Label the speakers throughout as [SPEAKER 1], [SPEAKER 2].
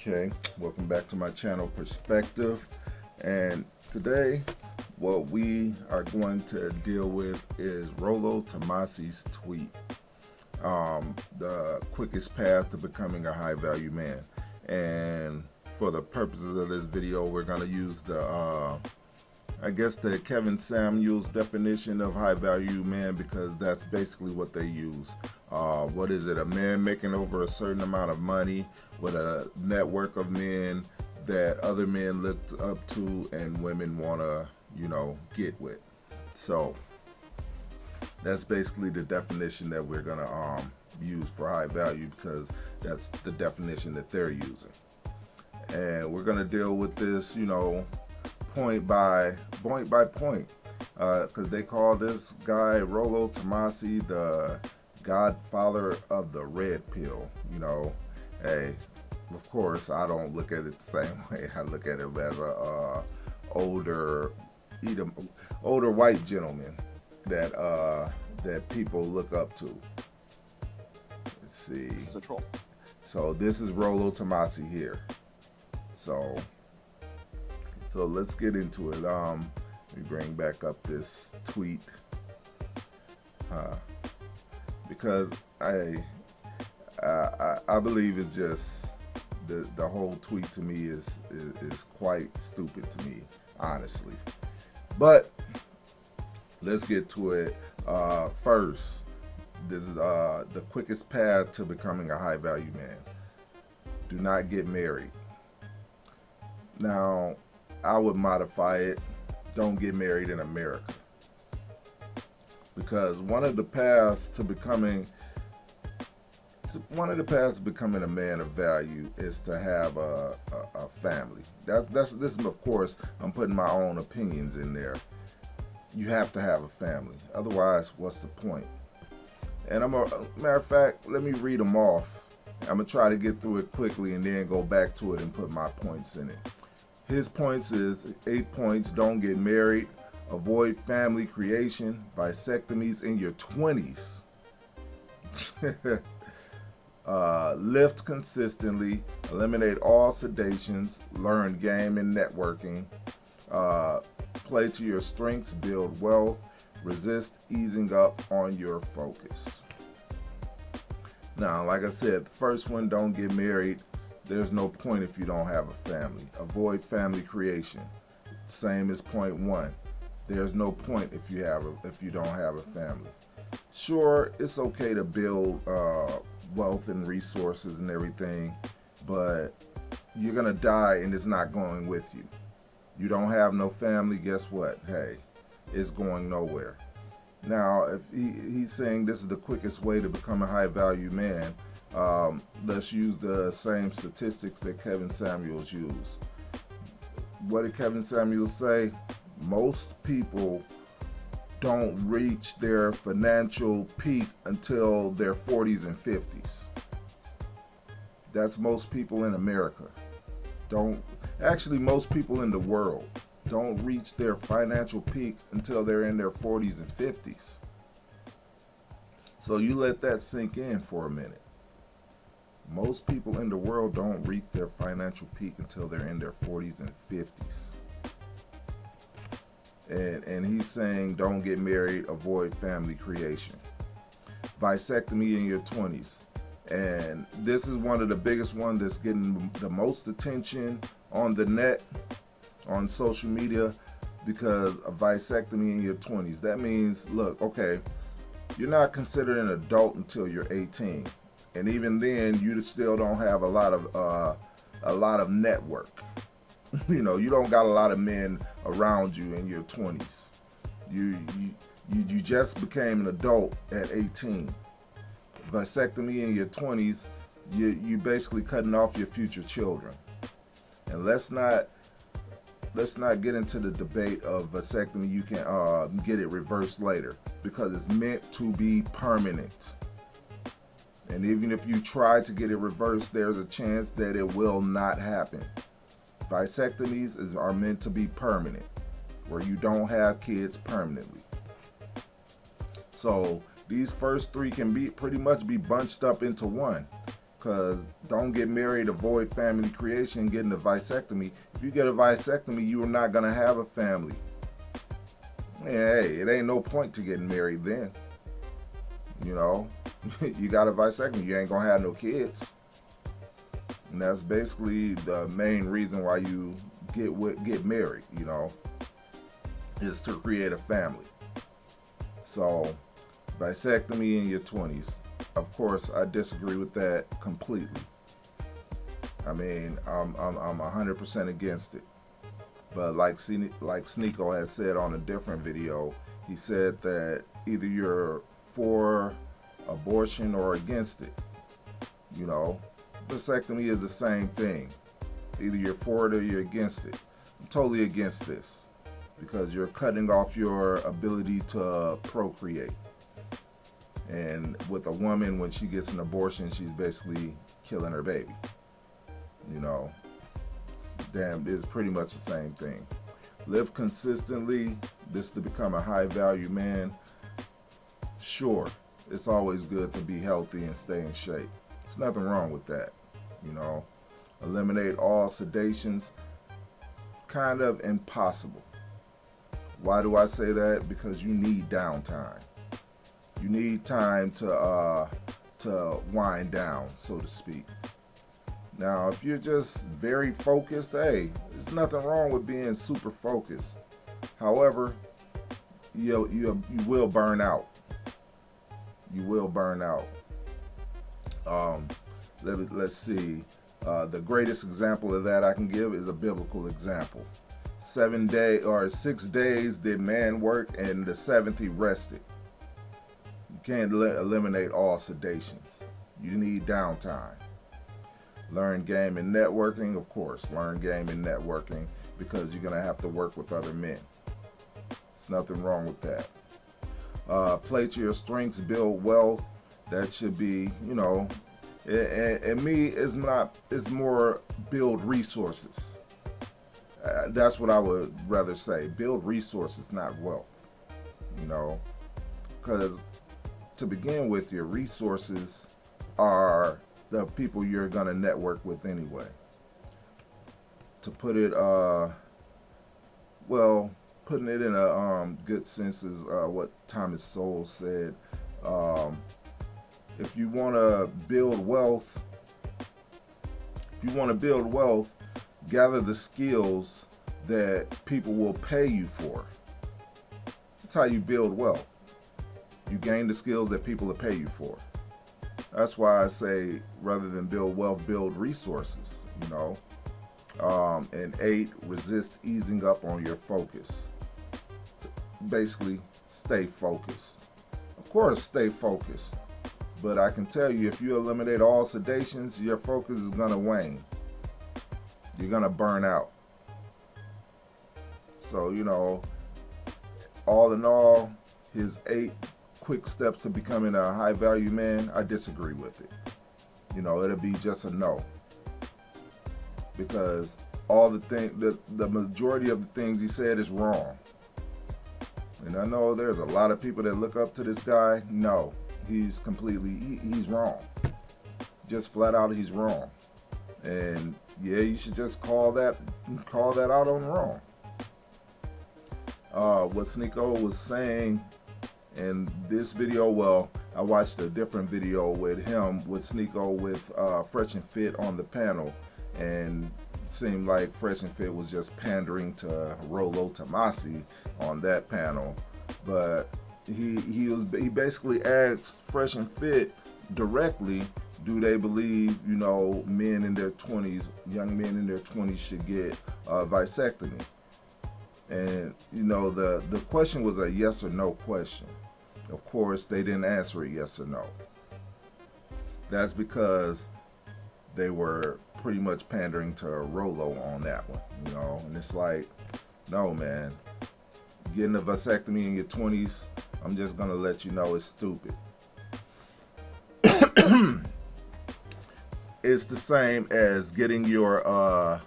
[SPEAKER 1] Okay, welcome back to my channel Perspective, and today what we are going to deal with is Rollo Tomassi's tweet, the quickest path to becoming a high value man. And for the purposes of this video, we're going to use the Kevin Samuels definition of high value man, because that's basically what they use. What is it? A man making over a certain amount of money with a network of men that other men look up to and women want to, get with. So that's basically the definition that we're going to use for high value, because that's the definition that they're using. And we're going to deal with this, point by point, because they call this guy Rollo Tomassi the godfather of the red pill. Hey, of course I don't look at it the same way. I look at him as a older white gentleman that people look up to. Let's see.
[SPEAKER 2] This is a troll.
[SPEAKER 1] So this is Rollo Tomassi here. So let's get into it. Let me bring back up this tweet, because I believe it's just the whole tweet to me is quite stupid to me, honestly. But let's get to it. First, this is the quickest path to becoming a high value man. Do not get married. Now, I would modify it. Don't get married in America, because one of the paths to becoming a man of value is to have a family. This is, of course, I'm putting my own opinions in there. You have to have a family, otherwise what's the point? And matter of fact, let me read them off. I'm gonna try to get through it quickly and then go back to it and put my points in it. His points is 8 points. Don't get married. Avoid family creation. Vasectomies in your 20s. Lift consistently. Eliminate all sedations. Learn game and networking. Play to your strengths. Build wealth. Resist easing up on your focus. Now, like I said, the first one, don't get married. There's no point if you don't have a family. Avoid family creation. Same as point 1. There's no point if you don't have a family. Sure, it's okay to build wealth and resources and everything, but you're gonna die and it's not going with you. You don't have no family, guess what? Hey, it's going nowhere. Now, if he's saying this is the quickest way to become a high value man, let's use the same statistics that Kevin Samuels used. What did Kevin Samuels say? Most people don't reach their financial peak until their 40s and 50s. That's most people in America. Most people in the world don't reach their financial peak until they're in their 40s and 50s. So you let that sink in for a minute. Most people in the world don't reach their financial peak until they're in their 40s and 50s. And he's saying don't get married, avoid family creation. Vasectomy in your 20s. And this is one of the biggest ones that's getting the most attention on the net, on social media, because a vasectomy in your 20s. That means, look, okay, you're not considered an adult until you're 18. And even then, you still don't have a lot of network. You don't got a lot of men around you in your 20s. You just became an adult at 18. Vasectomy in your 20s, you basically cutting off your future children. And let's not get into the debate of vasectomy. You can get it reversed later, because it's meant to be permanent. And even if you try to get it reversed, there's a chance that it will not happen. Vasectomies are meant to be permanent, where you don't have kids permanently. So these first 3 can pretty much be bunched up into one. Because don't get married, avoid family creation, getting a vasectomy. If you get a vasectomy, you are not going to have a family. Yeah, hey, it ain't no point to getting married then. You know, you got a vasectomy, you ain't going to have no kids. And that's basically the main reason why you get married, you know, is to create a family. So, vasectomy in your 20s. Of course, I disagree with that completely. I mean, I'm 100% against it. But like Sneeko had said on a different video, he said that either you're for abortion or against it. You know, vasectomy is the same thing. Either you're for it or you're against it. I'm totally against this because you're cutting off your ability to procreate. And with a woman, when she gets an abortion, she's basically killing her baby. You know, damn, it's pretty much the same thing. Live consistently, this to become a high value man. Sure, it's always good to be healthy and stay in shape. There's nothing wrong with that. You know, eliminate all sedations, kind of impossible. Why do I say that? Because you need downtime. You need time to wind down, so to speak. Now, if you're just very focused, hey, there's nothing wrong with being super focused. However, you will burn out. You will burn out. Let's see. The greatest example of that I can give is a biblical example. 6 days did man work, and the seventh he rested. You can't eliminate all sedations. You need downtime. Learn game and networking, of course. Learn game and networking because you're going to have to work with other men. There's nothing wrong with that. Play to your strengths, build wealth. That should be, you know, and me, it's more build resources. That's what I would rather say. Build resources, not wealth. You know, because to begin with, your resources are the people you're going to network with anyway. To put it, putting it in a good sense is what Thomas Sowell said. If you want to build wealth, gather the skills that people will pay you for. That's how you build wealth. You gain the skills that people will pay you for. That's why I say, rather than build wealth, build resources, you know. And 8, resist easing up on your focus. Basically, stay focused. Of course, stay focused. But I can tell you, if you eliminate all sedations, your focus is going to wane. You're going to burn out. So, you know, all in all, his 8 quick steps to becoming a high value man, I disagree with it. You know, it'll be just a no. Because the majority of the things he said is wrong. And I know there's a lot of people that look up to this guy. No, he's he's wrong. Just flat out, he's wrong. And yeah, you should just call that out on wrong. What Sneeko was saying in this video, well, I watched a different video with Sneeko with Fresh and Fit on the panel, and it seemed like Fresh and Fit was just pandering to Rollo Tomassi on that panel. But he basically asked Fresh and Fit directly, do they believe, you know, men in their 20s, young men in their 20s should get a vasectomy? And, you know, the question was a yes or no question. Of course, they didn't answer it yes or no. That's because they were pretty much pandering to Rollo on that one, you know. And it's like, no, man. Getting a vasectomy in your 20s, I'm just going to let you know it's stupid. It's the same as getting your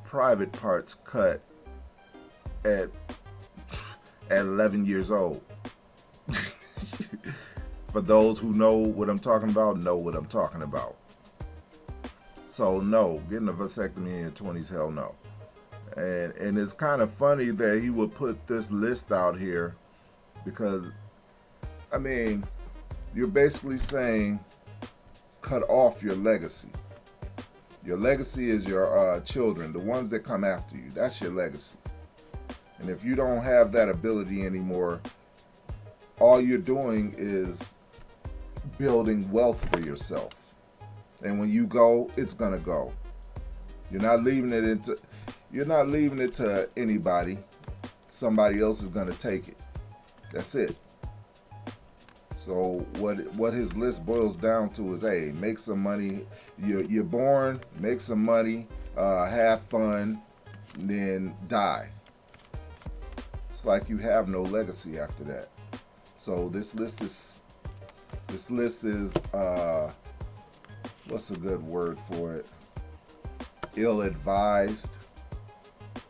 [SPEAKER 1] private parts cut at 11 years old. If for those who know what I'm talking about, know what I'm talking about. So no, getting a vasectomy in your 20s, hell no. And it's kind of funny that he would put this list out here because, I mean, you're basically saying cut off your legacy. Your legacy is your children, the ones that come after you. That's your legacy. And if you don't have that ability anymore, all you're doing is building wealth for yourself. And when you go, it's gonna go. You're not leaving it to anybody. Somebody else is gonna take it. That's it. So what his list boils down to is, hey, make some money. You're born, make some money, have fun, then die. It's like you have no legacy after that. So this list is what's a good word for it? Ill-advised.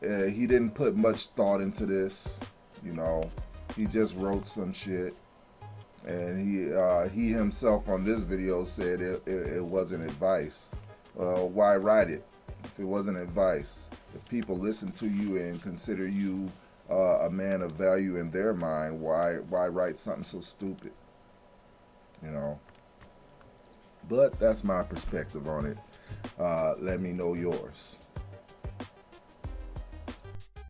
[SPEAKER 1] He didn't put much thought into this, you know. He just wrote some shit, and he himself on this video said it wasn't advice. Why write it if it wasn't advice? If people listen to you and consider you a man of value in their mind, why write something so stupid? You know. But that's my perspective on it. Let me know yours.